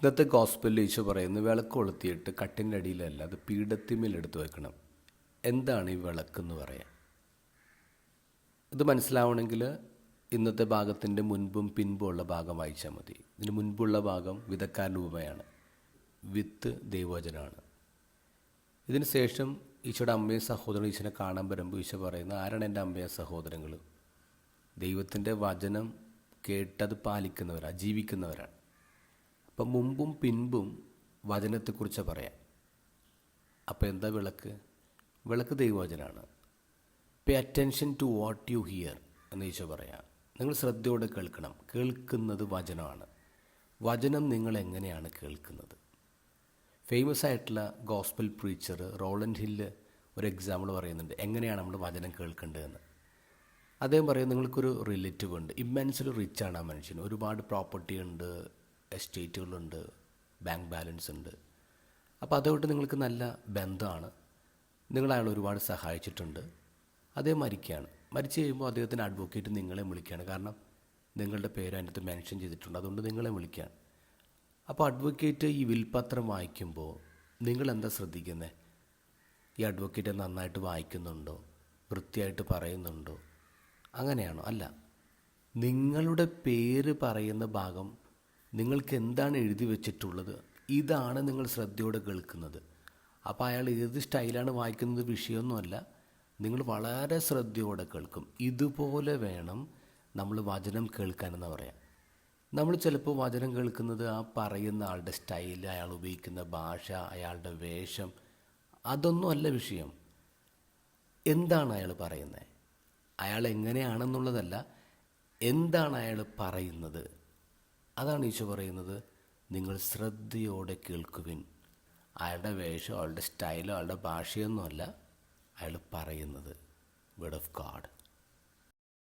ഇന്നത്തെ ഗോസ്പലിൽ ഈശോ പറയുന്നു, വിളക്ക് കൊളുത്തിയിട്ട് കട്ടിൻ്റെ അടിയിലല്ല, അത് പീഠത്തിന്മേലെടുത്ത് വെക്കണം. എന്താണ് ഈ വിളക്കെന്ന് പറയാം? ഇത് മനസ്സിലാവണമെങ്കിൽ ഇന്നത്തെ ഭാഗത്തിൻ്റെ മുൻപും പിൻപും ഉള്ള ഭാഗം വായിച്ചാൽ മതി. ഇതിന് മുൻപുള്ള ഭാഗം വിതക്കാരൻ്റെ ഉപമയാണ്, വിത്ത് ദൈവവചനമാണ്. ഇതിന് ശേഷം ഈശോയുടെ അമ്മയും സഹോദരനും ഈശോനെ കാണാൻ വരുമ്പോൾ ഈശോ പറയുന്നത്, ആരാണ് എൻ്റെ അമ്മയും സഹോദരങ്ങൾ? ദൈവത്തിൻ്റെ വചനം കേട്ടത് പാലിക്കുന്നവരാണ്, ജീവിക്കുന്നവരാണ്. അപ്പം മുമ്പും പിൻപും വചനത്തെക്കുറിച്ച് പറയാം. അപ്പോൾ എന്താ വിളക്ക്? വിളക്ക് ദൈവവചനമാണ്. Pay attention to what you hear എന്ന് ഈശോ പറയാം. നിങ്ങൾ ശ്രദ്ധയോടെ കേൾക്കണം. കേൾക്കുന്നത് വചനമാണ്. വചനം നിങ്ങൾ എങ്ങനെയാണ് കേൾക്കുന്നത്? ഫേമസ് ആയിട്ടുള്ള ഗോസ്പൽ പ്രീച്ചർ റോളൻഡ് ഹില്ല് ഒരു എക്സാമ്പിൾ പറയുന്നുണ്ട്, എങ്ങനെയാണ് നമ്മൾ വചനം കേൾക്കേണ്ടതെന്ന്. അദ്ദേഹം പറയും, നിങ്ങൾക്കൊരു റിലേറ്റീവ് ഉണ്ട്, ഇമ്മൻസ്ലി റിച്ചാണ് ആ മനുഷ്യന്, ഒരുപാട് പ്രോപ്പർട്ടി ഉണ്ട്, എസ്റ്റേറ്റുകളുണ്ട്, ബാങ്ക് ബാലൻസ് ഉണ്ട്. അപ്പോൾ അതുകൊണ്ട് നിങ്ങൾക്ക് നല്ല ബന്ധമാണ്, നിങ്ങൾ അയാൾ ഒരുപാട് സഹായിച്ചിട്ടുണ്ട്. അദ്ദേഹം മരിക്കുകയാണ്. മരിച്ചു കഴിയുമ്പോൾ അദ്ദേഹത്തിൻ്റെ അഡ്വക്കേറ്റ് നിങ്ങളെ വിളിക്കുകയാണ്. കാരണം നിങ്ങളുടെ പേര് അതിനകത്ത് മെൻഷൻ ചെയ്തിട്ടുണ്ട്, അതുകൊണ്ട് നിങ്ങളെ വിളിക്കുകയാണ്. അപ്പോൾ അഡ്വക്കേറ്റ് ഈ വിൽപത്രം വായിക്കുമ്പോൾ നിങ്ങളെന്താ ശ്രദ്ധിക്കുന്നത്? ഈ അഡ്വക്കേറ്റ് നന്നായിട്ട് വായിക്കുന്നുണ്ടോ, വൃത്തിയായിട്ട് പറയുന്നുണ്ടോ? അങ്ങനെയാണോ? അല്ല. നിങ്ങളുടെ പേര് പറയുന്ന ഭാഗം നിങ്ങൾക്ക് എന്താണ് എഴുതി വെച്ചിട്ടുള്ളത്, ഇതാണ് നിങ്ങൾ ശ്രദ്ധയോടെ കേൾക്കുന്നത്. അപ്പോൾ അയാൾ ഏത് സ്റ്റൈലാണ് വായിക്കുന്നത് വിഷയമൊന്നുമല്ല, നിങ്ങൾ വളരെ ശ്രദ്ധയോടെ കേൾക്കും. ഇതുപോലെ വേണം നമ്മൾ വചനം കേൾക്കാനെന്ന് പറയാം. നമ്മൾ ചിലപ്പോൾ വചനം കേൾക്കുന്നത് ആ പറയുന്ന ആളുടെ സ്റ്റൈൽ, അയാൾ ഉപയോഗിക്കുന്ന ഭാഷ, അയാളുടെ വേഷം, അതൊന്നും അല്ല വിഷയം. എന്താണ് അയാൾ പറയുന്നത്? അയാൾ എങ്ങനെയാണെന്നുള്ളതല്ല, എന്താണ് അയാൾ പറയുന്നത്, അതാണ് ഈശോ പറയുന്നത്. നിങ്ങൾ ശ്രദ്ധയോടെ കേൾക്കുവിൻ. അയാളുടെ വേഷമോ അയാളുടെ സ്റ്റൈലോ അയാളുടെ ഭാഷയൊന്നുമല്ല അയാൾ പറയുന്നത്. Word of God.